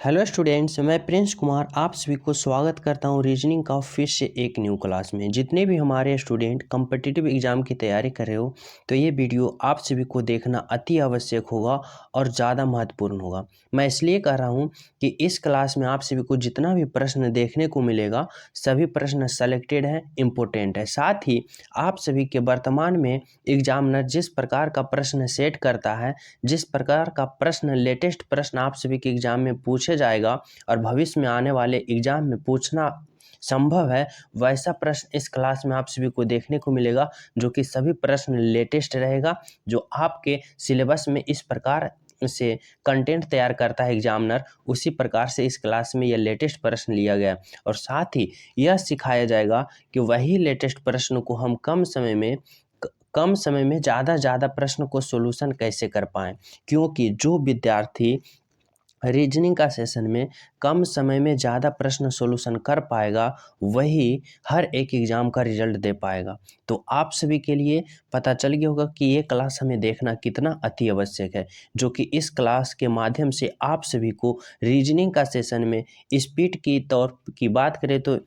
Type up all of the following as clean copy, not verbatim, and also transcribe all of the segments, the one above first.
Hello students, मैं Prince Kumar आप सभी को स्वागत करता हूं रीजनिंग का फिर से एक न्यू क्लास में। जितने भी हमारे स्टूडेंट कम्पिटिटिव एग्ज़ाम की तैयारी कर रहे हो तो ये वीडियो आप सभी को देखना अति आवश्यक होगा और ज़्यादा महत्वपूर्ण होगा। मैं इसलिए कह रहा हूं कि इस क्लास में आप सभी को जितना भी प्रश्न देखने को मिलेगा सभी प्रश्न सेलेक्टेड हैं, इम्पोर्टेंट है। साथ ही आप सभी के वर्तमान में एग्जामिनर जिस प्रकार का प्रश्न सेट करता है, जिस प्रकार का प्रश्न लेटेस्ट प्रश्न आप सभी के एग्जाम में पूछे जाएगा और भविष्य में आने वाले एग्जाम में पूछना संभव है, वैसा प्रश्न इस क्लास में आप सभी को देखने को मिलेगा, जो कि सभी प्रश्न लेटेस्ट रहेगा, जो आपके सिलेबस में इस प्रकार से कंटेंट तैयार करता है एग्जामिनर, उसी प्रकार से इस क्लास में यह लेटेस्ट प्रश्न लिया गया है। और साथ ही यह सिखाया जाएगा कि वही लेटेस्ट प्रश्न को हम कम समय में ज़्यादा प्रश्न को सोल्यूशन कैसे कर पाएँ, क्योंकि जो विद्यार्थी रीजनिंग का सेशन में कम समय में ज़्यादा प्रश्न सोल्यूशन कर पाएगा वही हर एक एग्ज़ाम का रिजल्ट दे पाएगा। तो आप सभी के लिए पता चल गया होगा कि ये क्लास हमें देखना कितना अति आवश्यक है, जो कि इस क्लास के माध्यम से आप सभी को रीजनिंग का सेशन में स्पीड की तौर की बात करें तो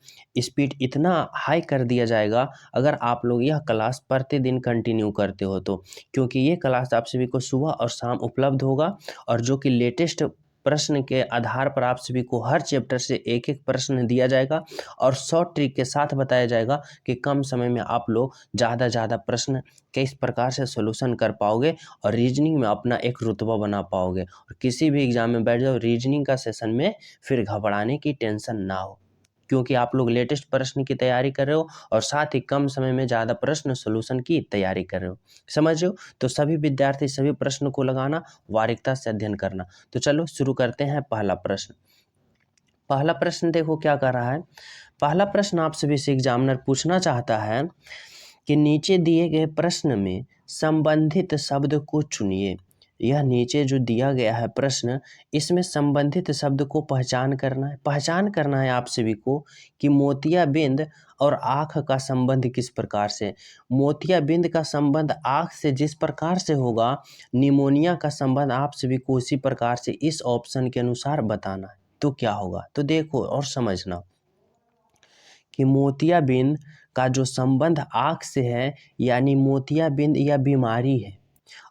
स्पीड इतना हाई कर दिया जाएगा अगर आप लोग यह क्लास प्रतिदिन कंटिन्यू करते हो तो, क्योंकि ये क्लास आप सभी को सुबह और शाम उपलब्ध होगा और जो कि लेटेस्ट प्रश्न के आधार पर आप सभी को हर चैप्टर से एक एक प्रश्न दिया जाएगा और शॉर्ट ट्रिक के साथ बताया जाएगा कि कम समय में आप लोग ज़्यादा प्रश्न किस प्रकार से सॉल्यूशन कर पाओगे और रीजनिंग में अपना एक रुतबा बना पाओगे और किसी भी एग्जाम में बैठ जाओ रीजनिंग का सेशन में फिर घबराने की टेंशन ना हो, क्योंकि आप लोग लेटेस्ट प्रश्न की तैयारी कर रहे हो और साथ ही कम समय में ज़्यादा प्रश्न सॉल्यूशन की तैयारी कर रहे हो। समझ रहे हो? तो सभी विद्यार्थी सभी प्रश्न को लगाना, बारीकता से अध्ययन करना। तो चलो शुरू करते हैं पहला प्रश्न। पहला प्रश्न देखो क्या कर रहा है। पहला प्रश्न आप सभी से एग्जामिनर पूछना चाहता है कि नीचे दिए गए प्रश्न में संबंधित शब्द को चुनिए। यह नीचे जो दिया गया है प्रश्न, इसमें संबंधित शब्द को पहचान करना है आप सभी को कि मोतियाबिंद और आँख का संबंध किस प्रकार से। मोतियाबिंद का संबंध आँख से जिस प्रकार से होगा, निमोनिया का संबंध आप सभी को उसी प्रकार से इस ऑप्शन के अनुसार बताना है। तो क्या होगा, तो देखो और समझना कि मोतियाबिंद का जो संबंध आँख से है, यानी मोतियाबिंद यह बीमारी है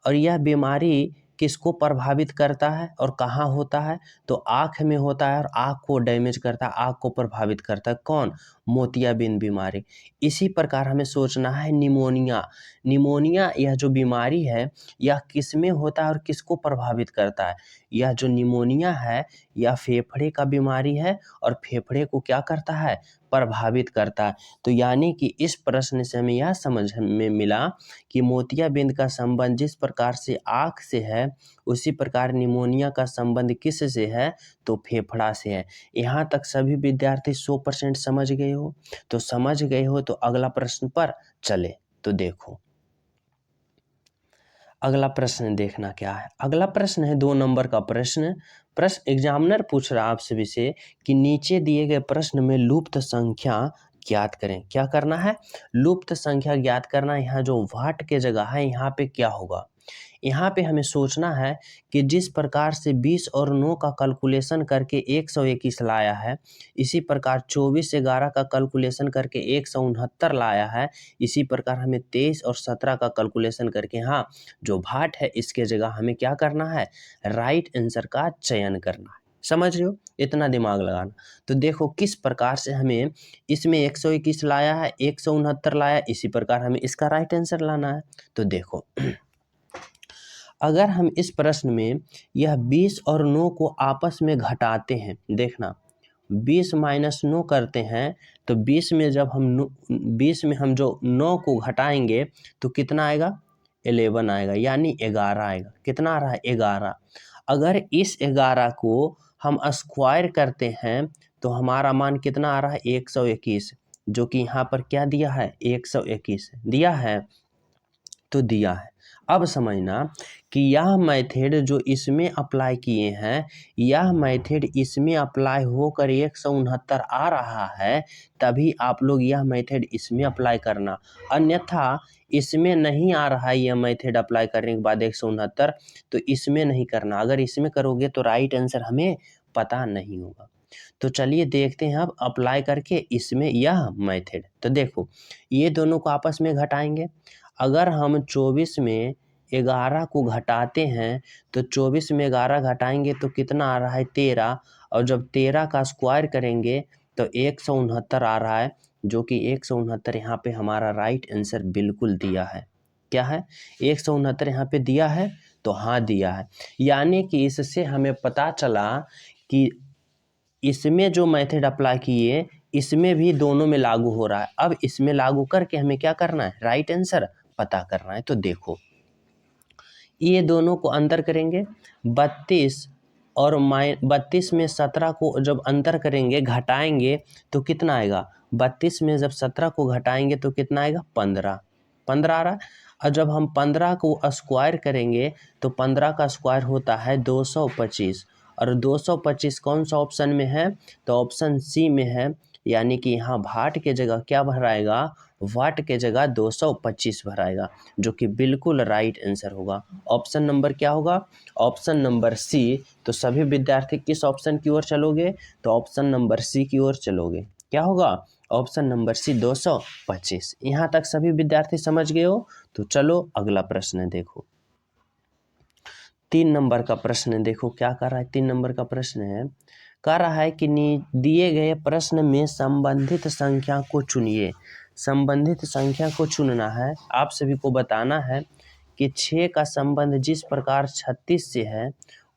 और यह बीमारी किसको प्रभावित करता है और कहाँ होता है, तो आँख में होता है और आँख को डैमेज करता है, आँख को प्रभावित करता है। कौन? मोतियाबिंद बीमारी। इसी प्रकार हमें सोचना है निमोनिया यह जो बीमारी है यह किस में होता है और किसको प्रभावित करता है। यह जो निमोनिया है यह फेफड़े का बीमारी है और फेफड़े को क्या करता है, प्रभावित करता है। तो यानी कि इस प्रश्न से हमें यह समझ में मिला कि मोतियाबिंद का संबंध जिस प्रकार से आँख से है उसी प्रकार निमोनिया का संबंध किस से है, तो फेफड़ा से है। यहाँ तक सभी विद्यार्थी 100% समझ गए हो? तो समझ गए हो तो अगला प्रश्न पर चले। तो देखो अगला प्रश्न देखना क्या है। अगला प्रश्न है 2 नंबर का प्रश्न। एग्जामिनर पूछ रहा है आप सभी से कि नीचे दिए गए प्रश्न में लुप्त संख्या ज्ञात करें। क्या करना है? लुप्त संख्या ज्ञात करना। यहाँ जो वाट के जगह है यहाँ पे क्या होगा, यहाँ पे हमें सोचना है कि जिस प्रकार से 20 और 9 का कैलकुलेशन करके 121 लाया है, इसी प्रकार 24/11 का कैलकुलेशन करके 169 लाया है, इसी प्रकार हमें 23 और 17 का कैलकुलेशन करके जो भाट है इसके जगह हमें क्या करना है, राइट आंसर का चयन करना है। समझ रहे हो? इतना दिमाग लगाना। तो देखो किस प्रकार से हमें इसमें 121 लाया है, 169 लाया, इसी प्रकार हमें इसका राइट आंसर लाना है। तो देखो अगर हम इस प्रश्न में यह 20 और 9 को आपस में घटाते हैं, देखना 20 माइनस 9 करते हैं तो 20 में हम जो 9 को घटाएंगे तो कितना आएगा, 11 आएगा, यानी 11 आएगा। कितना आ रहा है, 11। अगर इस 11 को हम स्क्वायर करते हैं तो हमारा मान कितना आ रहा है, 121, जो कि यहाँ पर क्या दिया है, 121 दिया है। तो दिया है। अब समझना कि यह मेथड जो इसमें अप्लाई किए हैं, यह मेथड इसमें अप्लाई होकर 169 आ रहा है, तभी आप लोग यह मेथड इसमें अप्लाई करना। अन्यथा इसमें नहीं आ रहा है यह मेथड अप्लाई करने के बाद 169, तो इसमें नहीं करना। अगर इसमें करोगे तो राइट आंसर हमें पता नहीं होगा। तो चलिए देखते हैं अब अप्लाई करके इसमें यह मेथड। तो देखो ये दोनों को आपस में घटाएंगे। अगर हम 24 में 11 को घटाते हैं तो 24 में 11 घटाएंगे तो कितना आ रहा है 13, और जब 13 का स्क्वायर करेंगे तो 169 आ रहा है, जो कि 169 यहाँ पे हमारा राइट आंसर बिल्कुल दिया है। क्या है 169 यहाँ पे दिया है, तो हाँ दिया है। यानी कि इससे हमें पता चला कि इसमें जो मेथड अप्लाई किए इसमें भी दोनों में लागू हो रहा है। अब इसमें लागू करके हमें क्या करना है, राइट आंसर पता करना है। तो देखो ये दोनों को अंतर करेंगे, 32 और 32 में 17 को जब अंतर करेंगे घटाएंगे तो कितना आएगा, 32 में जब 17 को घटाएंगे तो कितना आएगा 15 आ रहा है। और जब हम 15 को स्क्वायर करेंगे तो 15 का स्क्वायर होता है 225, और 225 कौन सा ऑप्शन में है, तो ऑप्शन सी में है। यानी कि यहाँ भाट के जगह क्या भराएगा, वाट के जगह 225 भराएगा, जो कि बिल्कुल राइट आंसर होगा। ऑप्शन नंबर क्या होगा, ऑप्शन नंबर सी। तो सभी विद्यार्थी किस ऑप्शन की ओर चलोगे, तो ऑप्शन नंबर सी की ओर चलोगे। क्या होगा, ऑप्शन नंबर सी 225। यहाँ तक सभी विद्यार्थी समझ गए हो। तो चलो अगला प्रश्न देखो, 3 नंबर का प्रश्न देखो क्या कर रहा है। 3 नंबर का प्रश्न है, कह रहा है कि दिए गए प्रश्न में संबंधित संख्या को चुनिए। संबंधित संख्या को चुनना है, आप सभी को बताना है कि 6 का संबंध जिस प्रकार 36 से है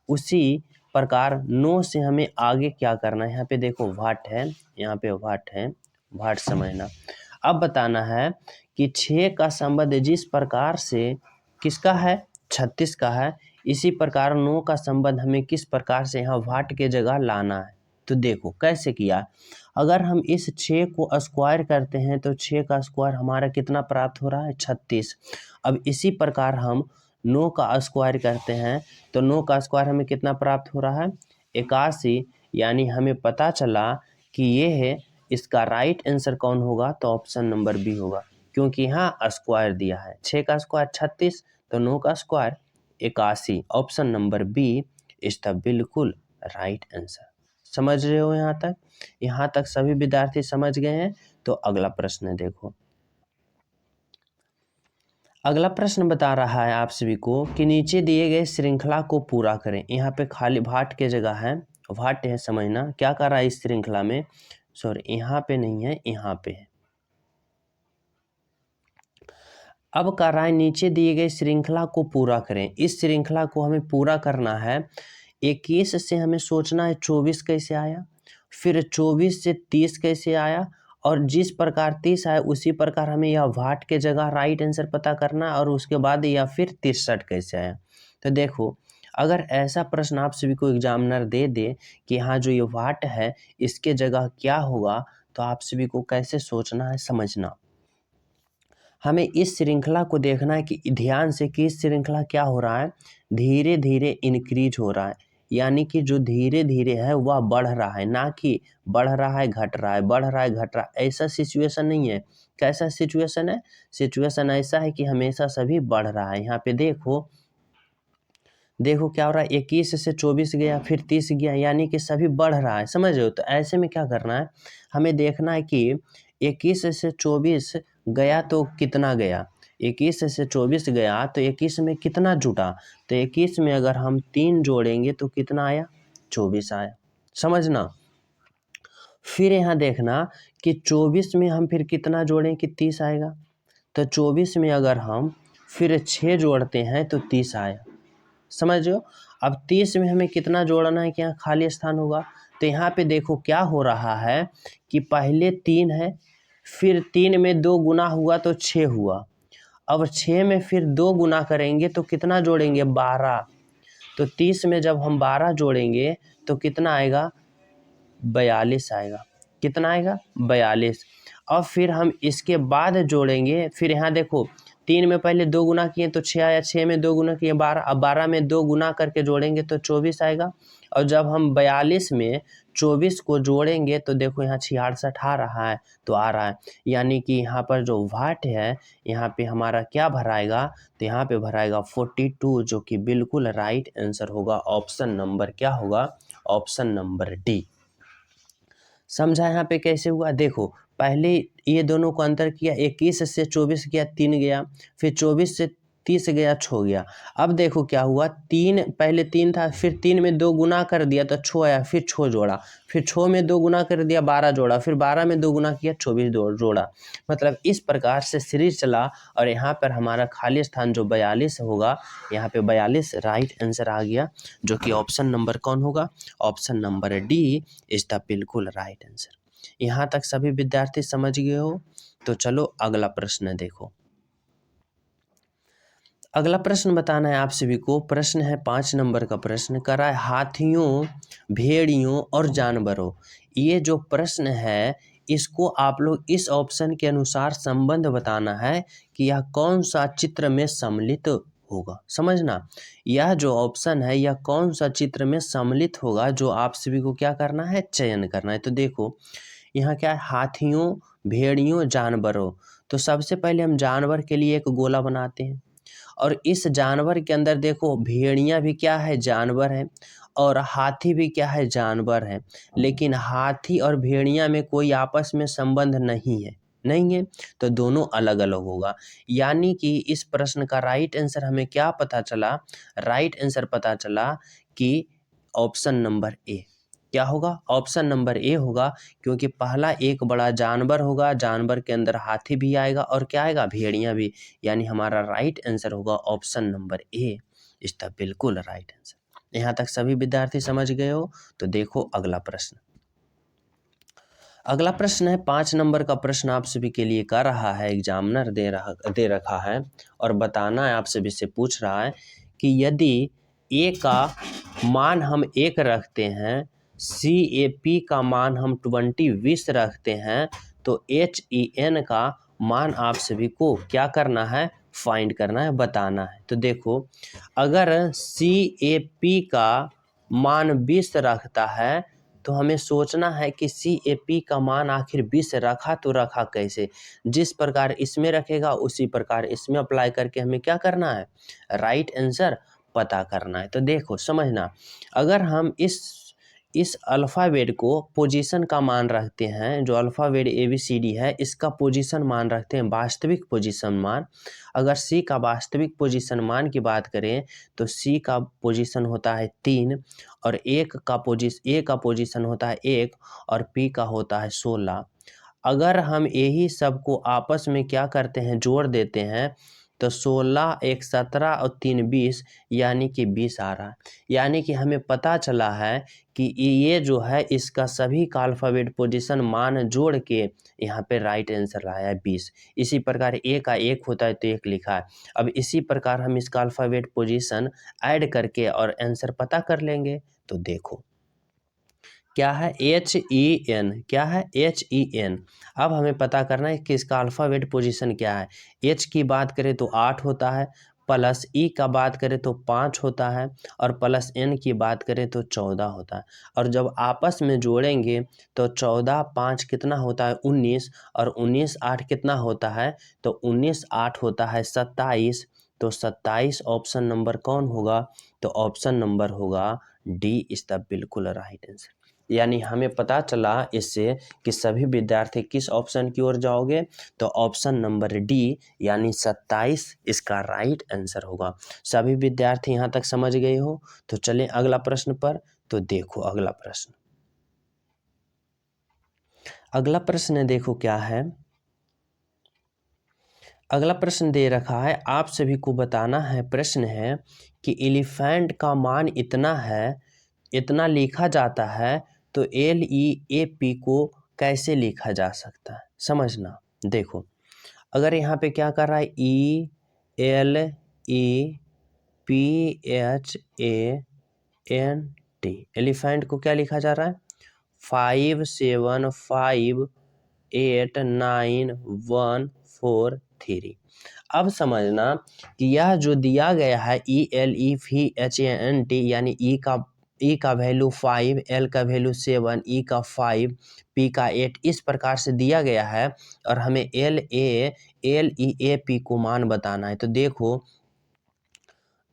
उसी प्रकार 9 से हमें आगे क्या करना है। यहाँ पे देखो वाट है, यहाँ पे वाट है, वाट समझना। अब बताना है कि 6 का संबंध जिस प्रकार से किसका है, 36 का है, इसी प्रकार 9 का संबंध हमें किस प्रकार से यहाँ वाट के जगह लाना है। तो देखो कैसे किया, अगर हम इस 6 को स्क्वायर करते हैं तो 6 का स्क्वायर हमारा कितना प्राप्त हो रहा है, 36। अब इसी प्रकार हम 9 का स्क्वायर करते हैं तो 9 का स्क्वायर हमें कितना प्राप्त हो रहा है, 81। यानी हमें पता चला कि ये है, इसका राइट आंसर कौन होगा, तो ऑप्शन नंबर बी होगा, क्योंकि यहाँ स्क्वायर दिया है। 6 का स्क्वायर 36 तो 9 का square 81। Option number B is the बिल्कुल राइट आंसर। समझ रहे हो यहाँ तक, यहाँ तक सभी विद्यार्थी समझ गए हैं। तो अगला प्रश्न देखो, अगला प्रश्न बता रहा है आप सभी को कि नीचे दिए गए श्रृंखला को पूरा करें। यहाँ पे खाली भाट के जगह है, भाट है समझना। क्या कर रहा है इस श्रृंखला में, सॉरी यहाँ पे नहीं है, यहाँ पे है। अब कर रहा है नीचे दिए गए श्रृंखला को पूरा करें। इस श्रृंखला को हमें पूरा करना है। 21 से हमें सोचना है 24 कैसे आया, फिर 24 से 30 कैसे आया, और जिस प्रकार 30 आया उसी प्रकार हमें यह वाट के जगह राइट आंसर पता करना, और उसके बाद या फिर 63 कैसे आया। तो देखो अगर ऐसा प्रश्न आप सभी को एग्जामिनर दे दे कि हाँ जो ये वाट है इसके जगह क्या होगा, तो आप सभी को कैसे सोचना है समझना। हमें इस श्रृंखला को देखना है कि ध्यान से कि इस श्रृंखला क्या हो रहा है, धीरे धीरे इंक्रीज हो रहा है। यानी कि जो धीरे धीरे है वह बढ़ रहा है, ना कि बढ़ रहा है घट रहा है, बढ़ रहा है घट रहा है, ऐसा सिचुएशन नहीं है। कैसा सिचुएशन है, सिचुएशन ऐसा है कि हमेशा सभी बढ़ रहा है। यहाँ पे देखो देखो क्या हो रहा है, 21 से 24 गया, फिर 30 गया, यानी कि सभी बढ़ रहा है। समझ रहे हो, तो ऐसे में क्या करना है, हमें देखना है कि 21 से 24 गया तो कितना गया, 21 से 24 गया तो 21 में कितना जुटा, तो 21 में अगर हम 3 जोड़ेंगे तो कितना आया, 24 आया। समझना। फिर यहाँ देखना कि 24 में हम फिर कितना जोड़ें कि 30 आएगा, तो 24 में अगर हम फिर 6 जोड़ते हैं तो 30 आया। समझ रहे हो। अब 30 में हमें कितना जोड़ना है कि यहाँ खाली स्थान होगा, तो यहाँ पे देखो क्या हो रहा है कि पहले 3 है, फिर 3 में 2 गुना हुआ तो 6 हुआ। अब 6 में फिर 2 गुना करेंगे तो कितना जोड़ेंगे, 12। तो 30 में जब हम 12 जोड़ेंगे तो कितना आएगा, 42 आएगा। कितना आएगा, 42। और फिर हम इसके बाद जोड़ेंगे, फिर यहाँ देखो 3 में पहले 2 गुना किए तो 6 आया, 6 में 2 गुना किए 12, अब 12 में 2 गुना करके जोड़ेंगे तो 24 आएगा। और जब हम 42 में 24 को जोड़ेंगे तो देखो यहाँ 66 आ रहा है, तो आ रहा है। यानी कि यहाँ पर जो वाट है यहाँ पे हमारा क्या भराएगा, तो यहाँ पे भराएगा 42, जो कि बिल्कुल राइट आंसर होगा। ऑप्शन नंबर क्या होगा, ऑप्शन नंबर डी। समझा यहाँ पे कैसे हुआ? देखो पहले ये दोनों को अंतर किया, 21 से 24 गया 3 गया, फिर 24 से 30 गया 6 गया। अब देखो क्या हुआ, 3 पहले 3 था, फिर 3 में 2 गुना कर दिया तो 6 आया, फिर 6 जोड़ा, फिर 6 में 2 गुना कर दिया 12 जोड़ा, फिर 12 में 2 गुना किया 24 जोड़ा। मतलब इस प्रकार से सीरीज चला और यहाँ पर हमारा खाली स्थान जो 42 होगा, यहाँ पे 42 राइट आंसर आ गया, जो कि ऑप्शन नंबर कौन होगा? Option number D is the बिल्कुल राइट आंसर। यहाँ तक सभी विद्यार्थी समझ गए हो? तो चलो अगला प्रश्न देखो। अगला प्रश्न बताना है आप सभी को। प्रश्न है 5 नंबर का प्रश्न, कर रहा है हाथियों, भेड़ियों और जानवरों। ये जो प्रश्न है इसको आप लोग इस ऑप्शन के अनुसार संबंध बताना है कि यह कौन सा चित्र में सम्मिलित होगा। समझना, यह जो ऑप्शन है यह कौन सा चित्र में सम्मिलित होगा, जो आप सभी को क्या करना है? चयन करना है। तो देखो यहाँ क्या है, हाथियों, भेड़ियों, जानवरों। तो सबसे पहले हम जानवर के लिए एक गोला बनाते हैं, और इस जानवर के अंदर देखो भेड़िया भी क्या है? जानवर है, और हाथी भी क्या है? जानवर है। लेकिन हाथी और भेड़िया में कोई आपस में संबंध नहीं है, नहीं है, तो दोनों अलग अलग होगा। यानी कि इस प्रश्न का राइट आंसर हमें क्या पता चला? राइट आंसर पता चला कि ऑप्शन नंबर ए। क्या होगा? ऑप्शन नंबर ए होगा, क्योंकि पहला एक बड़ा जानवर होगा, जानवर के अंदर हाथी भी आएगा और क्या आएगा? भेड़िया भी। यानी हमारा राइट आंसर होगा option number A is the बिल्कुल राइट आंसर। यहाँ तक सभी विद्यार्थी समझ गए हो? तो देखो अगला प्रश्न। अगला प्रश्न है 5 नंबर का प्रश्न आप सभी के लिए कर रहा है, एग्जामिनर दे रखा है और बताना है, आप सभी से पूछ रहा है कि यदि ए का मान हम 1 रखते हैं, CAP का मान हम 20 रखते हैं, तो HEN का मान आप सभी को क्या करना है? फाइंड करना है, बताना है। तो देखो अगर CAP का मान 20 रखता है तो हमें सोचना है कि CAP का मान आखिर 20 रखा तो रखा कैसे? जिस प्रकार इसमें रखेगा उसी प्रकार इसमें अप्लाई करके हमें क्या करना है? राइट आंसर पता करना है। तो देखो समझना, अगर हम इस अल्फ़ाबेट को पोजीशन का मान रखते हैं, जो अल्फ़ाबेट ABCD है इसका पोजीशन मान रखते हैं, वास्तविक पोजीशन मान। अगर C का वास्तविक पोजीशन मान की बात करें तो C का पोजीशन होता है 3, और A का पोजीशन होता है 1, और P का होता है 16। अगर हम यही सबको आपस में क्या करते हैं? जोड़ देते हैं, तो 16 1 17 और 3 20, यानी कि 20 आ रहा है। यानी कि हमें पता चला है कि ये जो है इसका सभी का अल्फ़ाबेट पोजीशन मान जोड़ के यहाँ पे राइट आंसर आया है 20। इसी प्रकार ए का 1 होता है तो 1 लिखा है। अब इसी प्रकार हम इसका अल्फ़ाबेट पोजीशन ऐड करके और आंसर पता कर लेंगे। तो देखो क्या है? HEN। क्या है? HEN। अब हमें पता करना है कि इसका अल्फ़ाबेट पोजीशन क्या है। H की बात करें तो 8 होता है, प्लस E का बात करें तो 5 होता है, और प्लस N की बात करें तो 14 होता है। और जब आपस में जोड़ेंगे तो 14 5 कितना होता है? 19, और 19 8 कितना होता है? तो 19 8 होता है 27। तो 27 ऑप्शन नंबर कौन होगा? तो ऑप्शन नंबर होगा डी इज द बिल्कुल राइट आंसर। यानी हमें पता चला इससे कि सभी विद्यार्थी किस ऑप्शन की ओर जाओगे? तो ऑप्शन नंबर डी यानी 27 इसका राइट आंसर होगा। सभी विद्यार्थी यहाँ तक समझ गए हो? तो चलें अगला प्रश्न पर। तो देखो अगला प्रश्न। अगला प्रश्न देखो क्या है। अगला प्रश्न दे रखा है, आप सभी को बताना है। प्रश्न है कि एलिफेंट का मान इतना है, इतना लिखा जाता है, तो LEAP को कैसे लिखा जा सकता है? समझना, देखो अगर यहाँ पे क्या कर रहा है, ELEPHANT, एलिफेंट को क्या लिखा जा रहा है? 5 7 5 8 9 1 4 3। अब समझना कि यह जो दिया गया है ELEPHANT, यानी ई का वैल्यू 5, एल का वैल्यू 7, ई का 5, पी का 8, इस प्रकार से दिया गया है, और हमें LEAP को मान बताना है। तो देखो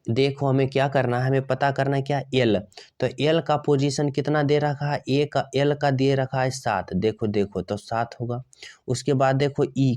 देखो हमें क्या करना है, हमें पता करना है क्या, एल। तो एल का पोजीशन कितना दे रखा है, ए का एल का दे रखा है 7। देखो तो 7 होगा। उसके बाद देखो ई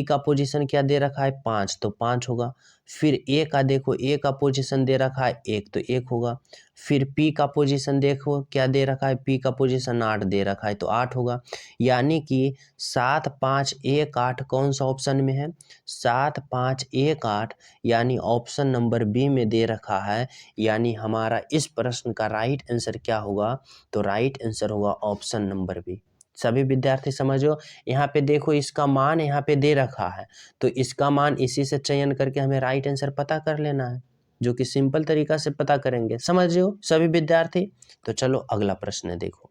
का पोजीशन क्या दे रखा है 5, तो 5 होगा। फिर ए का देखो, ए का पोजीशन दे रखा है 1, तो 1 होगा। फिर पी का पोजीशन देखो क्या दे रखा है, पी का पोजीशन 8 दे रखा है, तो 8 होगा। यानी कि 7 5 1 8 कौन सा ऑप्शन में है, 7 5 1 8, यानी ऑप्शन नंबर बी में दे रखा है। यानी हमारा इस प्रश्न का राइट आंसर क्या होगा, तो राइट आंसर होगा ऑप्शन नंबर बी। सभी विद्यार्थी समझो, यहाँ पे देखो इसका मान यहाँ पे दे रखा है, तो इसका मान इसी से चयन करके हमें राइट आंसर पता कर लेना है, जो कि सिंपल तरीका से पता करेंगे। समझो सभी विद्यार्थी। तो चलो अगला प्रश्न देखो।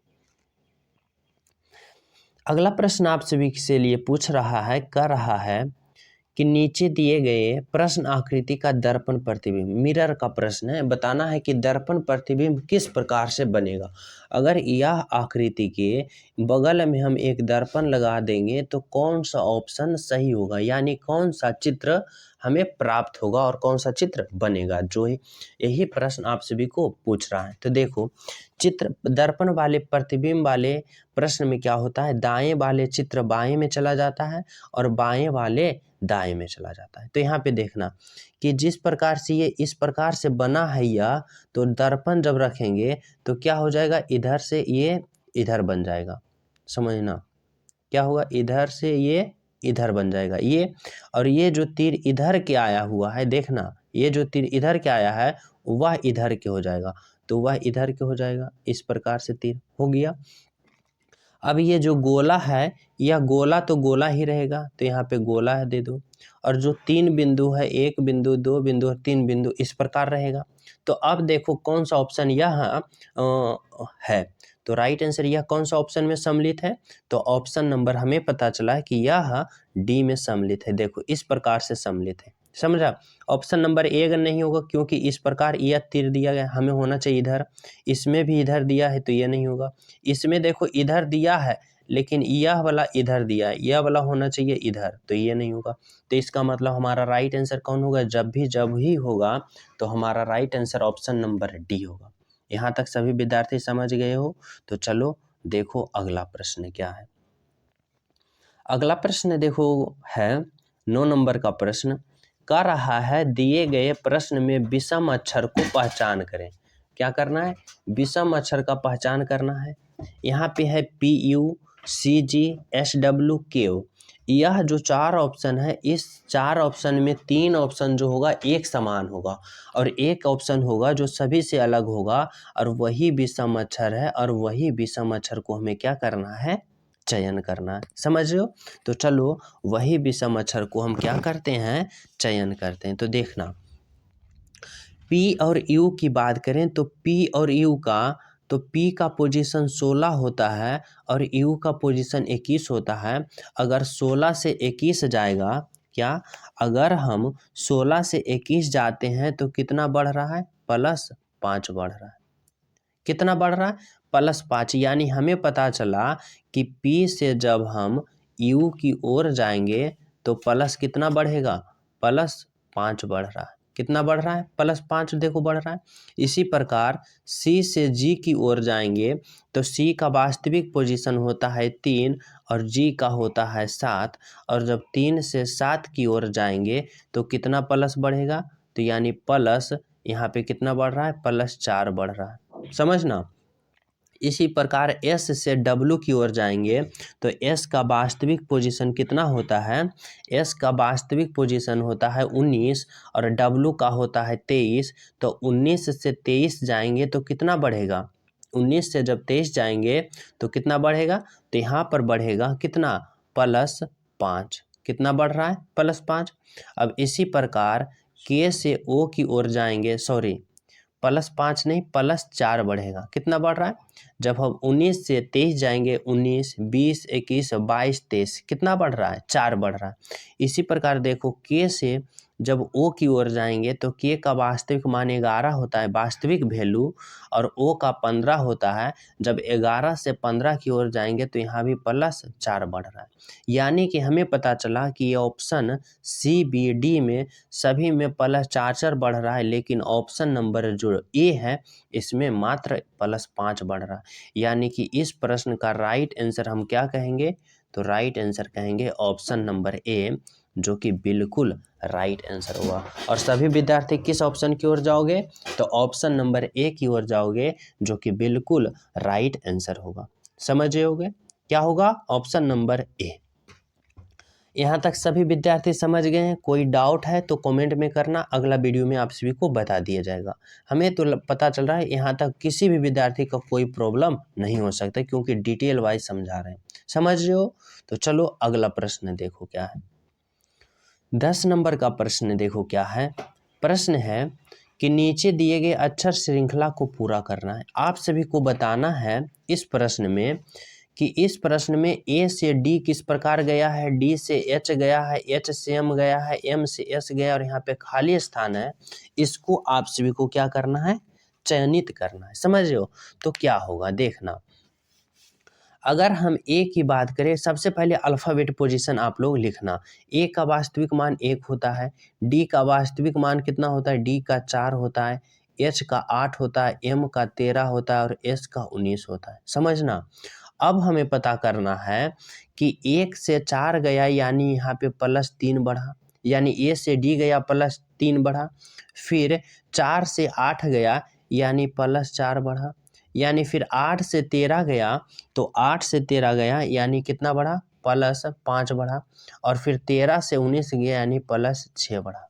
अगला प्रश्न आप सभी से लिए पूछ रहा है, कर रहा है कि नीचे दिए गए प्रश्न आकृति का दर्पण प्रतिबिंब, मिरर का प्रश्न है, बताना है कि दर्पण प्रतिबिंब किस प्रकार से बनेगा। अगर यह आकृति के बगल में हम एक दर्पण लगा देंगे तो कौन सा ऑप्शन सही होगा, यानी कौन सा चित्र हमें प्राप्त होगा और कौन सा चित्र बनेगा, जो यही प्रश्न आप सभी को पूछ रहा है। तो देखो, चित्र दर्पण वाले प्रतिबिंब वाले प्रश्न में क्या होता है, दाएं वाले चित्र बाएं में चला जाता है और बाएं वाले दाएं में चला जाता है। तो यहाँ पे देखना कि जिस प्रकार से ये इस प्रकार से बना है यह, तो दर्पण जब रखेंगे तो क्या हो जाएगा, इधर से ये इधर बन जाएगा। समझना क्या होगा, इधर से ये इधर बन जाएगा ये, और ये जो तीर इधर के आया हुआ है, देखना ये जो तीर इधर के आया है वह इधर के हो जाएगा, तो वह इधर के हो जाएगा। इस प्रकार से तीर हो गया। अब ये जो गोला है, यह गोला तो गोला ही रहेगा, तो यहाँ पे गोला है दे दो। और जो 3 बिंदु है, 1 बिंदु 2 बिंदु और 3 बिंदु, इस प्रकार रहेगा। तो अब देखो कौन सा ऑप्शन यह है, तो राइट आंसर यह कौन सा ऑप्शन में सम्मिलित है, तो ऑप्शन नंबर हमें पता चला है कि यह डी में सम्मिलित है। देखो इस प्रकार से सम्मिलित है, समझा। ऑप्शन नंबर ए अगर नहीं होगा, क्योंकि इस प्रकार यह तीर दिया गया, हमें होना चाहिए इधर, इसमें भी इधर दिया है तो यह नहीं होगा। इसमें देखो इधर दिया है लेकिन यह वाला इधर दिया है, यह वाला होना चाहिए इधर, तो ये नहीं होगा। तो इसका मतलब हमारा राइट आंसर कौन होगा, जब भी होगा तो हमारा right answer option number D होगा। यहाँ तक सभी विद्यार्थी समझ गए हो। तो चलो देखो अगला प्रश्न क्या है। अगला प्रश्न देखो है 9 नंबर का प्रश्न, कह रहा है दिए गए प्रश्न में विषम अक्षर को पहचान करें। क्या करना है, विषम अक्षर का पहचान करना है। यहाँ पे है PU CG SW KO। यह जो 4 ऑप्शन है, इस 4 ऑप्शन में 3 ऑप्शन जो होगा एक समान होगा और एक ऑप्शन होगा जो सभी से अलग होगा, और वही विषम अक्षर है, और वही विषम अक्षर को हमें क्या करना है, चयन करना है। समझ रहे हो। तो चलो वही विषम अक्षर को हम क्या करते हैं, चयन करते हैं। तो देखना P और U की बात करें तो P और U का, तो P का पोजीशन 16 होता है और U का पोजीशन 21 होता है। अगर 16 से 21 जाएगा, क्या अगर हम 16 से 21 जाते हैं तो कितना बढ़ रहा है, +5 बढ़ रहा है। कितना बढ़ रहा है, +5। यानी हमें पता चला कि P से जब हम U की ओर जाएंगे तो प्लस कितना बढ़ेगा, +5 बढ़ रहा है। कितना बढ़ रहा है, +5 देखो बढ़ रहा है। इसी प्रकार C से G की ओर जाएंगे तो C का वास्तविक पोजीशन होता है 3 और G का होता है 7, और जब 3 से 7 की ओर जाएंगे तो कितना प्लस बढ़ेगा, तो यानी प्लस यहाँ पे कितना बढ़ रहा है, +4 बढ़ रहा है। समझना। इसी प्रकार S से W की ओर जाएंगे तो S का वास्तविक पोजीशन कितना होता है, S का वास्तविक पोजीशन होता है 19 और W का होता है 23। तो 19 से 23 जाएंगे तो कितना बढ़ेगा, 19 से जब 23 जाएंगे तो कितना बढ़ेगा, तो यहाँ पर बढ़ेगा कितना, +5। कितना बढ़ रहा है, +5। अब इसी प्रकार K से O की ओर जाएंगे, सॉरी +5 नहीं +4 बढ़ेगा। कितना बढ़ रहा है, जब हम 19 से 23 जाएंगे, 19 20 21 22 23, कितना बढ़ रहा है, 4 बढ़ रहा है। इसी प्रकार देखो K से जब ओ की ओर जाएंगे तो के का वास्तविक मान 11 होता है वास्तविक वैल्यू, और ओ का 15 होता है। जब 11 से 15 की ओर जाएंगे तो यहाँ भी +4 बढ़ रहा है। यानी कि हमें पता चला कि ये ऑप्शन सी बी डी में सभी में +4 बढ़ रहा है, लेकिन ऑप्शन नंबर जो ए है इसमें मात्र +5 बढ़ रहा है। यानी कि इस प्रश्न का राइट आंसर हम क्या कहेंगे, तो राइट आंसर कहेंगे ऑप्शन नंबर ए, जो कि बिल्कुल राइट आंसर होगा। और सभी विद्यार्थी किस ऑप्शन की ओर जाओगे, तो ऑप्शन नंबर ए की ओर जाओगे, जो कि बिल्कुल राइट आंसर होगा। समझे होगे क्या होगा, ऑप्शन नंबर ए। यहाँ तक सभी विद्यार्थी समझ गए हैं? कोई डाउट है तो कमेंट में करना, अगला वीडियो में आप सभी को बता दिया जाएगा। हमें तो पता चल रहा है यहाँ तक किसी भी विद्यार्थी का कोई प्रॉब्लम नहीं हो सकता, क्योंकि डिटेल वाइज समझा रहे हैं। समझ रहे हो? तो चलो अगला प्रश्न देखो क्या है। 10 नंबर का प्रश्न देखो क्या है। प्रश्न है कि नीचे दिए गए अक्षर श्रृंखला को पूरा करना है। आप सभी को बताना है इस प्रश्न में कि इस प्रश्न में ए से डी किस प्रकार गया है, डी से एच गया है, एच से एम गया है, एम से एस गया, और यहाँ पे खाली स्थान है। इसको आप सभी को क्या करना है, चयनित करना है। समझ रहे हो? तो क्या होगा देखना। अगर हम ए की बात करें, सबसे पहले अल्फ़ाबेट पोजीशन आप लोग लिखना। ए का वास्तविक मान 1 होता है, डी का वास्तविक मान कितना होता है, डी का 4 होता है, एच का 8 होता है, एम का 13 होता है, और एस का 19 होता है। समझना। अब हमें पता करना है कि 1 से 4 गया, यानी यहाँ पे +3 बढ़ा, यानी ए से डी गया +3 बढ़ा। फिर 4 से 8 गया, यानी +4 बढ़ा। यानी फिर 8 से 13 गया, तो 8 से 13 गया यानी कितना बढ़ा, +5 बढ़ा। और फिर 13 से 19 गया, यानी +6 बढ़ा।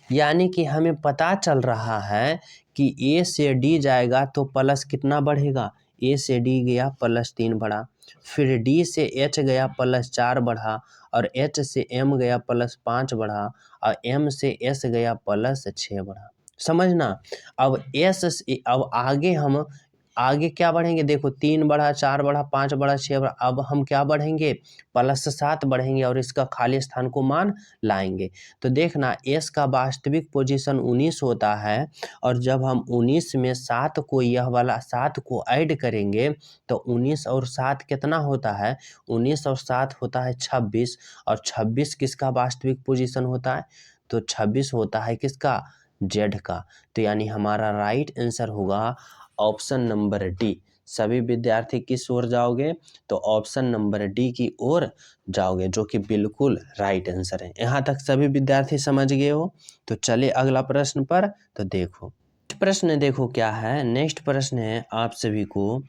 यानी कि हमें पता चल रहा है कि ए से डी जाएगा तो प्लस कितना बढ़ेगा, ए से डी गया +3 बढ़ा, फिर डी से एच गया +4 बढ़ा, और एच से एम गया +5 बढ़ा, और एम से एस गया +6 बढ़ा। समझना। अब अब आगे क्या बढ़ेंगे, देखो 3 बढ़ा, 4 बढ़ा, 5 बढ़ा, 6 बढ़ा। अब हम क्या बढ़ेंगे, +7 बढ़ेंगे, और इसका खाली स्थान को मान लाएंगे। तो देखना, एस का वास्तविक पोजीशन 19 होता है, और जब हम 19 में 7 को, यह वाला 7 को ऐड करेंगे तो 19 और 7 कितना होता है, 19 और 7 होता है 26, और 26 किसका वास्तविक पोजीशन होता है, तो 26 होता है किसका, जेड का। तो यानी हमारा राइट आंसर होगा ऑप्शन नंबर डी। सभी विद्यार्थी किस ओर जाओगे, तो ऑप्शन नंबर डी की ओर जाओगे, जो कि बिल्कुल राइट आंसर है। यहाँ तक सभी विद्यार्थी समझ गए हो? तो चलिए अगला प्रश्न पर। तो देखो प्रश्न देखो क्या है। नेक्स्ट प्रश्न है आप सभी को,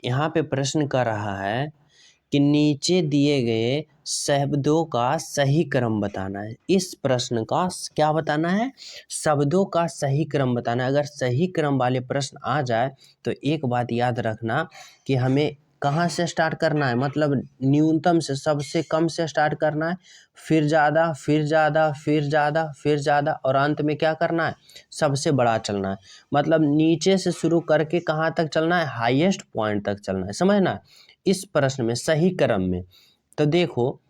यहाँ पे प्रश्न कर रहा है कि नीचे दिए गए शब्दों का सही क्रम बताना है। इस प्रश्न का क्या बताना है, शब्दों का सही क्रम बताना है। अगर सही क्रम वाले प्रश्न आ जाए तो एक बात याद रखना कि हमें कहाँ से स्टार्ट करना है, मतलब न्यूनतम से, सबसे कम से स्टार्ट करना है, फिर ज़्यादा, फिर ज़्यादा, फिर ज़्यादा, फिर ज़्यादा, और अंत में क्या करना है, सबसे बड़ा चलना है। मतलब नीचे से शुरू करके कहाँ तक चलना है, हाईएस्ट पॉइंट तक चलना है। समझना इस प्रश्न में सही क्रम में। तो देखो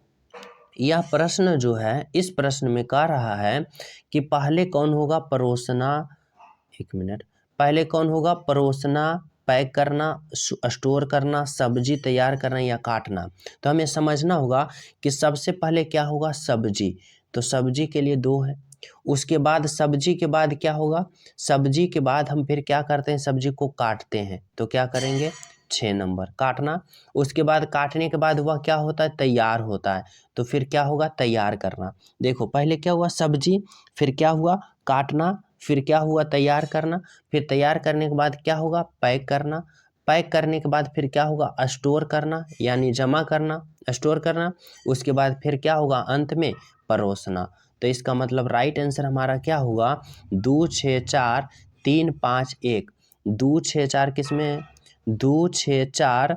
यह प्रश्न जो है, इस प्रश्न में कह रहा है कि पहले कौन होगा, परोसना, एक मिनट, पहले कौन होगा, परोसना, पैक करना, स्टोर करना, सब्जी तैयार करना, या काटना। तो हमें समझना होगा कि सबसे पहले क्या होगा, सब्जी। तो सब्जी के लिए 2 है। उसके बाद सब्जी के बाद क्या होगा, सब्जी के बाद हम फिर क्या करते हैं, सब्जी को काटते हैं। तो क्या करेंगे, 6 नंबर काटना। उसके बाद काटने के बाद वह क्या होता है, तैयार होता है। तो फिर क्या होगा, तैयार करना। देखो पहले क्या हुआ, सब्जी, फिर क्या हुआ, काटना, फिर क्या हुआ, तैयार करना, फिर तैयार करने के बाद क्या होगा, पैक करना, पैक करने के बाद फिर क्या होगा, स्टोर करना, यानी जमा करना, स्टोर करना। उसके बाद फिर क्या होगा, अंत में परोसना। तो इसका मतलब राइट आंसर हमारा क्या होगा, 2 6 4 3 5 1। 2 6 4 किस में है, 2 6 4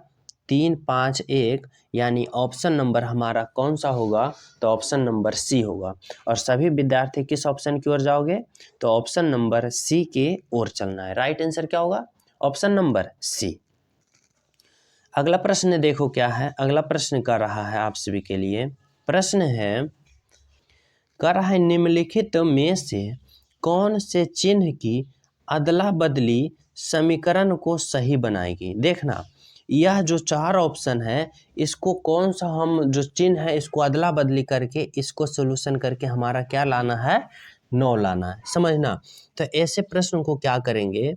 3 5 1, यानी ऑप्शन नंबर हमारा कौन सा होगा, तो ऑप्शन नंबर सी होगा। और सभी विद्यार्थी किस ऑप्शन की ओर जाओगे, तो ऑप्शन नंबर सी के ओर चलना है। राइट आंसर क्या होगा, ऑप्शन नंबर सी। अगला प्रश्न देखो क्या है। अगला प्रश्न कर रहा है आप सभी के लिए, प्रश्न है कह रहा है निम्नलिखित में से कौन से चिन्ह की अदला बदली समीकरण को सही बनाएगी। देखना, यह जो चार ऑप्शन है इसको कौन सा हम जो चिन्ह है इसको अदला बदली करके इसको सोल्यूशन करके हमारा क्या लाना है, 9 लाना है। समझना, तो ऐसे प्रश्न को क्या करेंगे,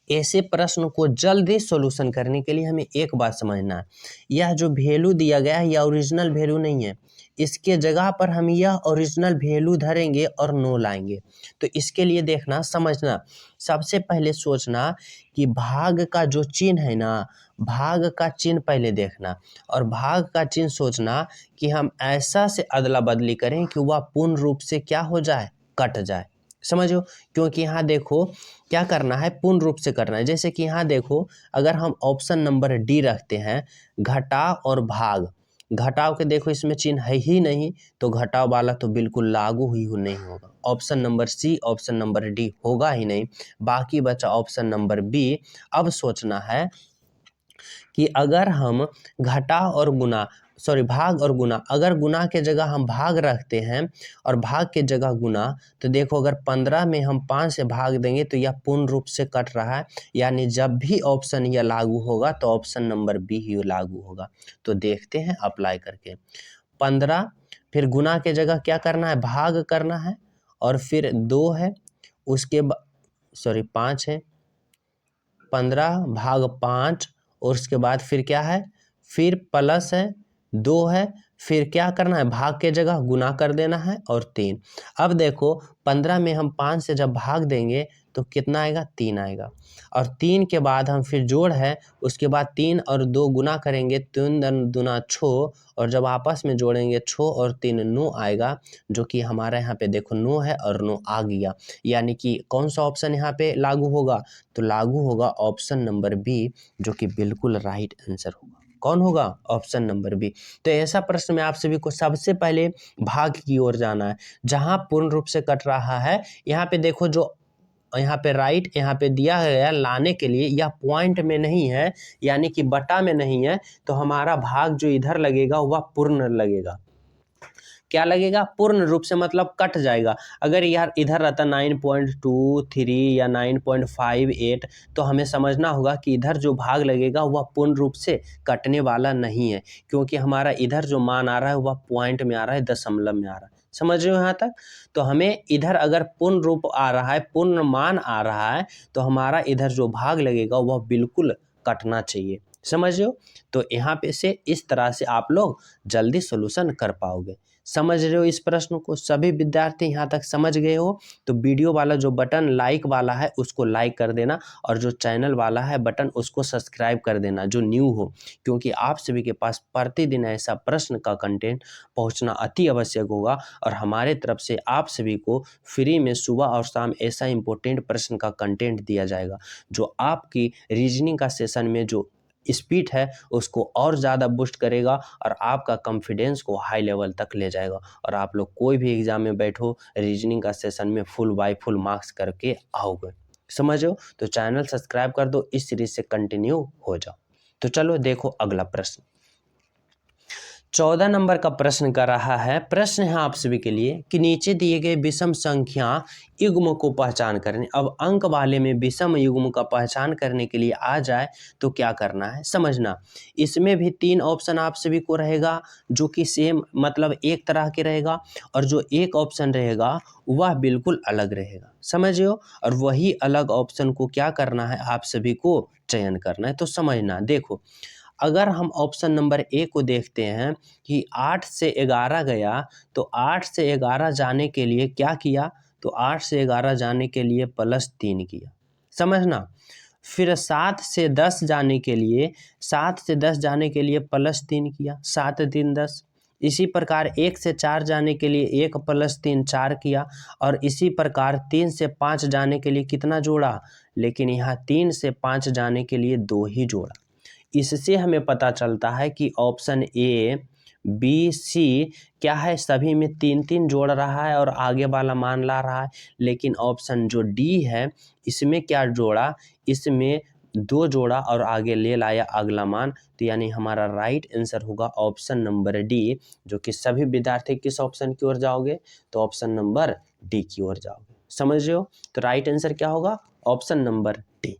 ऐसे प्रश्न को जल्दी सॉल्यूशन करने के लिए हमें एक बात समझना है, यह जो वैल्यू दिया गया है यह ओरिजिनल वैल्यू नहीं है, इसके जगह पर हम यह ओरिजिनल वैल्यू धरेंगे और 9 लाएंगे। तो इसके लिए देखना, समझना, सबसे पहले सोचना कि भाग का जो चिन्ह है ना, भाग का चिन्ह पहले देखना और भाग का चिन्ह सोचना कि हम ऐसा से अदला बदली करें कि वह पूर्ण रूप से क्या हो जाए, कट जाए। समझो, क्योंकि यहाँ देखो क्या करना है, पूर्ण रूप से करना है। जैसे कि यहाँ देखो, अगर हम ऑप्शन नंबर डी रखते हैं, घटाव और भाग, घटाव के देखो इसमें चिन्ह है ही नहीं, तो घटाव वाला तो बिल्कुल लागू ही नहीं होगा। Option number C, option number D होगा ही नहीं, बाकी बचा ऑप्शन नंबर बी। अब सोचना है कि अगर हम घटाव और गुना भाग और गुना, अगर गुना के जगह हम भाग रखते हैं और भाग के जगह गुना, तो देखो अगर 15 में हम 5 से भाग देंगे तो यह पूर्ण रूप से कट रहा है, यानी जब भी ऑप्शन यह लागू होगा तो ऑप्शन नंबर बी ही लागू होगा। तो देखते हैं अप्लाई करके, 15 फिर गुना के जगह क्या करना है, भाग करना है, और फिर 2 है, उसके 5 है, 15 भाग 5, और उसके बाद फिर क्या है, फिर प्लस है, 2 है, फिर क्या करना है, भाग के जगह गुना कर देना है, और 3। अब देखो 15 में हम 5 से जब भाग देंगे तो कितना आएगा, 3 आएगा, और 3 के बाद हम फिर जोड़ है, उसके बाद 3 और 2 गुना करेंगे, 3 दूना 6, और जब आपस में जोड़ेंगे 6 और 3 9 आएगा, जो कि हमारे यहाँ पे देखो 9 है और 9 आ गया, यानी कि कौन सा ऑप्शन यहाँ पे लागू होगा, तो लागू होगा ऑप्शन नंबर बी, जो कि बिल्कुल राइट आंसर होगा। कौन होगा, ऑप्शन नंबर बी। तो ऐसा प्रश्न में आप सभी को सबसे पहले भाग की ओर जाना है, जहां पूर्ण रूप से कट रहा है। यहाँ पे देखो, जो यहाँ पे राइट यहाँ पे दिया गया लाने के लिए, यह पॉइंट में नहीं है, यानी कि बटा में नहीं है, तो हमारा भाग जो इधर लगेगा वह पूर्ण लगेगा। क्या लगेगा, पूर्ण रूप से, मतलब कट जाएगा। अगर यार इधर रहता 9.23 या 9.58, तो हमें समझना होगा कि इधर जो भाग लगेगा वह पूर्ण रूप से कटने वाला नहीं है, क्योंकि हमारा इधर जो मान आ रहा है वह पॉइंट में आ रहा है, दशमलव में आ रहा है। समझ रहे हो यहाँ तक। तो हमें इधर अगर पूर्ण रूप आ रहा है, पूर्ण मान आ रहा है, तो हमारा इधर जो भाग लगेगा वह बिल्कुल कटना चाहिए। समझ रहे हो। तो यहाँ पे से इस तरह से आप लोग जल्दी सोल्यूशन कर पाओगे। समझ रहे हो इस प्रश्न को। सभी विद्यार्थी यहाँ तक समझ गए हो तो वीडियो वाला जो बटन लाइक वाला है उसको लाइक कर देना, और जो चैनल वाला है बटन उसको सब्सक्राइब कर देना जो न्यू हो, क्योंकि आप सभी के पास प्रतिदिन ऐसा प्रश्न का कंटेंट पहुँचना अति आवश्यक होगा। और हमारे तरफ से आप सभी को फ्री में सुबह और शाम ऐसा इंपॉर्टेंट प्रश्न का कंटेंट दिया जाएगा जो आपकी रीजनिंग का सेशन में जो स्पीड है उसको और ज़्यादा बूस्ट करेगा और आपका कॉन्फिडेंस को हाई लेवल तक ले जाएगा, और आप लोग कोई भी एग्जाम में बैठो रीजनिंग का सेशन में फुल बाय फुल मार्क्स करके आओगे। समझो। तो चैनल सब्सक्राइब कर दो, इस सीरीज से कंटिन्यू हो जाओ। तो चलो देखो अगला प्रश्न। 14 नंबर का प्रश्न कर रहा है, प्रश्न है आप सभी के लिए कि नीचे दिए गए विषम संख्या युग्म को पहचान करने। अब अंक वाले में विषम युग्म का पहचान करने के लिए आ जाए तो क्या करना है, समझना। इसमें भी 3 ऑप्शन आप सभी को रहेगा जो कि सेम मतलब एक तरह के रहेगा, और जो एक ऑप्शन रहेगा वह बिल्कुल अलग रहेगा। समझियो। और वही अलग ऑप्शन को क्या करना है, आप सभी को चयन करना है। तो समझना, देखो अगर हम ऑप्शन नंबर ए को देखते हैं कि 8 से 11 गया, तो 8 से 11 जाने के लिए क्या किया, तो 8 से 11 जाने के लिए +3 किया। समझना। फिर 7 से 10 जाने के लिए +3 किया, 7 3 10। इसी प्रकार 1 से 4 जाने के लिए 1 + 3 4 किया, और इसी प्रकार 3 से 5 जाने के लिए कितना जोड़ा, लेकिन यहाँ 3 से 5 जाने के लिए 2 ही जोड़ा। इससे हमें पता चलता है कि ऑप्शन ए बी सी क्या है, सभी में 3 3 जोड़ रहा है और आगे वाला मान ला रहा है। लेकिन ऑप्शन जो डी है इसमें क्या जोड़ा, इसमें 2 जोड़ा और आगे ले लाया अगला मान, तो यानी हमारा राइट आंसर होगा ऑप्शन नंबर डी, जो कि सभी विद्यार्थी किस ऑप्शन की ओर जाओगे, तो ऑप्शन नंबर डी की ओर जाओगे। समझ रहे हो? तो राइट आंसर क्या होगा? Option number D.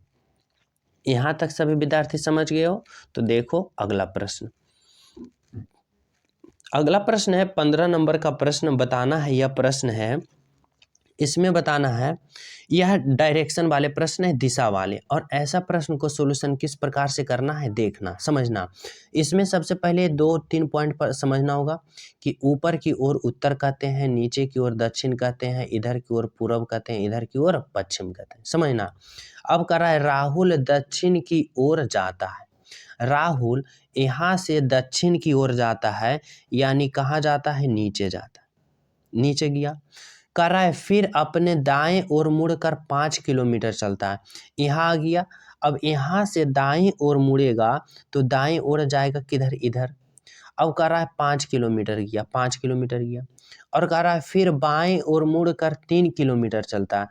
यहाँ तक सभी विद्यार्थी समझ गए हो? तो देखो अगला प्रश्न। अगला प्रश्न है 15 नंबर का प्रश्न बताना है। यह प्रश्न है, इसमें बताना है, यह डायरेक्शन वाले प्रश्न है, दिशा वाले, और ऐसा प्रश्न को सॉल्यूशन किस प्रकार से करना है देखना, समझना। इसमें सबसे पहले 2-3 पॉइंट पर समझना होगा कि ऊपर की ओर उत्तर कहते हैं, नीचे की ओर दक्षिण कहते हैं, इधर की ओर पूर्व कहते हैं, इधर की ओर पश्चिम कहते हैं, समझना। अब कह रहा है राहुल दक्षिण की ओर जाता है। राहुल यहाँ से दक्षिण की ओर जाता है, यानी कहाँ जाता है? नीचे जाता है, नीचे गया। कर रहा है फिर अपने दाएं ओर मुड़कर 5 किलोमीटर चलता है, यहाँ आ गया। अब यहाँ से दाएं ओर मुड़ेगा तो दाएं ओर जाएगा किधर? इधर। अब कर रहा है 5 किलोमीटर गया, 5 किलोमीटर गया, और कह रहा है फिर बाएं ओर मुड़कर 3 किलोमीटर चलता है,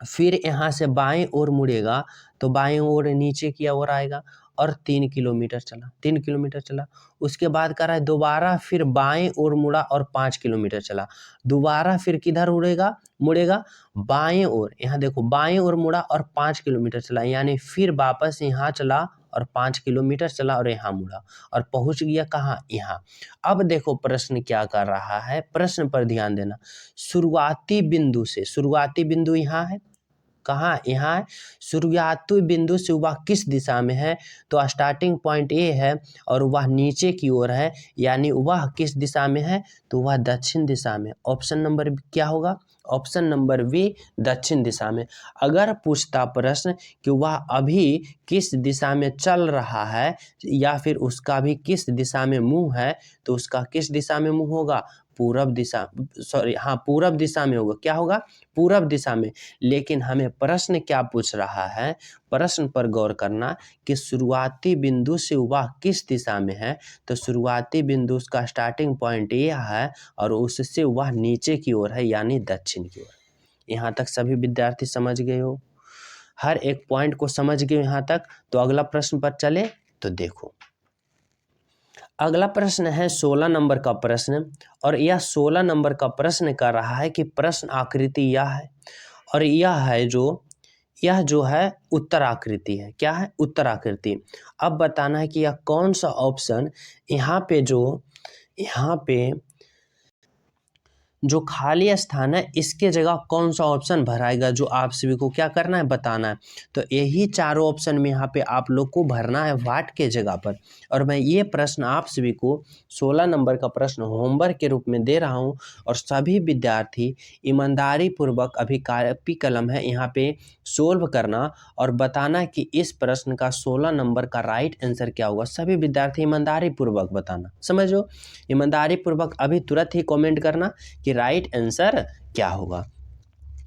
फिर यहाँ से बाएं ओर मुड़ेगा तो बाएं ओर नीचे की ओर आएगा और 3 किलोमीटर चला, 3 किलोमीटर चला। उसके बाद कह रहा है दोबारा फिर बाएं ओर मुड़ा और 5 किलोमीटर चला, दोबारा फिर किधर उड़ेगा? मुड़ेगा बाएं ओर। यहाँ देखो बाएं ओर मुड़ा और 5 किलोमीटर चला, यानी फिर वापस यहाँ चला और 5 किलोमीटर चला और यहाँ मुड़ा और पहुँच गया कहाँ? यहाँ। अब देखो प्रश्न क्या कर रहा है, प्रश्न पर ध्यान देना। शुरुआती बिंदु से, शुरुआती बिंदु यहाँ है, कहाँ? यहाँ है। शुरुआती बिंदु से वह किस दिशा में है? तो स्टार्टिंग पॉइंट ए है और वह नीचे की ओर है, यानी वह किस दिशा में है? तो वह दक्षिण दिशा में। ऑप्शन नंबर क्या होगा? ऑप्शन नंबर बी, दक्षिण दिशा में। अगर पूछता प्रश्न कि वह अभी किस दिशा में चल रहा है या फिर उसका भी किस दिशा में मुंह है, तो उसका किस दिशा में मुंह होगा? पूरब दिशा, सॉरी हाँ पूरब दिशा में होगा। क्या होगा? पूरब दिशा में। लेकिन हमें प्रश्न क्या पूछ रहा है? प्रश्न पर गौर करना कि शुरुआती बिंदु से वह किस दिशा में है, तो शुरुआती बिंदु उसका स्टार्टिंग पॉइंट ये है और उससे वह नीचे की ओर है, यानी दक्षिण की ओर। यहाँ तक सभी विद्यार्थी समझ गए हो? हर एक पॉइंट को समझ गए यहाँ तक? तो अगला प्रश्न पर चले तो देखो, अगला प्रश्न है 16 नंबर का प्रश्न, और यह 16 नंबर का प्रश्न कर रहा है कि प्रश्न आकृति यह है और यह जो है उत्तर आकृति है। क्या है? उत्तर आकृति। अब बताना है कि यह कौन सा ऑप्शन यहाँ पे जो खाली स्थान है इसके जगह कौन सा ऑप्शन भराएगा, जो आप सभी को क्या करना है? बताना है। तो यही चारों ऑप्शन में यहाँ पे आप लोग को भरना है वाट के जगह पर। और मैं ये प्रश्न आप सभी को 16 नंबर का प्रश्न होमवर्क के रूप में दे रहा हूँ, और सभी विद्यार्थी ईमानदारी पूर्वक अभी कॉपी कलम है यहाँ पे सोल्व करना और बताना कि इस प्रश्न का 16 नंबर का राइट आंसर क्या होगा। सभी विद्यार्थी ईमानदारी पूर्वक बताना, समझो। ईमानदारी पूर्वक अभी तुरंत ही कमेंट करना कि राइट आंसर क्या होगा।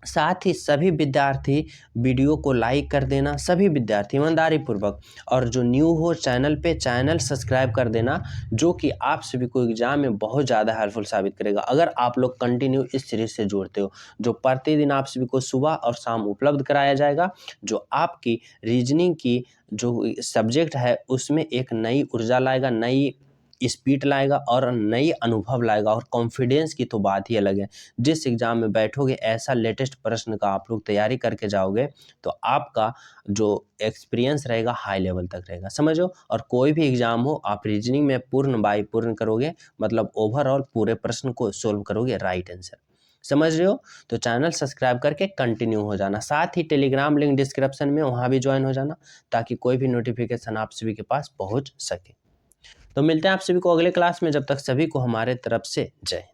साथ ही सभी विद्यार्थी वीडियो को लाइक कर देना, सभी विद्यार्थी ईमानदारी पूर्वक, और जो न्यू हो चैनल पे चैनल सब्सक्राइब कर देना, जो कि आप सभी को एग्जाम में बहुत ज़्यादा हेल्पफुल साबित करेगा अगर आप लोग कंटिन्यू इस सीरीज से जुड़ते हो, जो प्रतिदिन आप सभी को सुबह और शाम उपलब्ध कराया जाएगा, जो आपकी रीजनिंग की जो सब्जेक्ट है उसमें एक नई ऊर्जा लाएगा, नई स्पीड लाएगा और नई अनुभव लाएगा, और कॉन्फिडेंस की तो बात ही अलग है। जिस एग्ज़ाम में बैठोगे ऐसा लेटेस्ट प्रश्न का आप लोग तैयारी करके जाओगे तो आपका जो एक्सपीरियंस रहेगा हाई लेवल तक रहेगा, समझो। और कोई भी एग्ज़ाम हो आप रीजनिंग में पूर्ण बाई पूर्ण करोगे, मतलब ओवरऑल पूरे प्रश्न को सोल्व करोगे राइट आंसर, समझ रहे हो। तो चैनल सब्सक्राइब करके कंटिन्यू हो जाना, साथ ही टेलीग्राम लिंक डिस्क्रिप्शन में, वहाँ भी ज्वाइन हो जाना ताकि कोई भी नोटिफिकेशन आप सभी के पास पहुँच सके। तो मिलते हैं आप सभी को अगले क्लास में, जब तक सभी को हमारे तरफ से जय।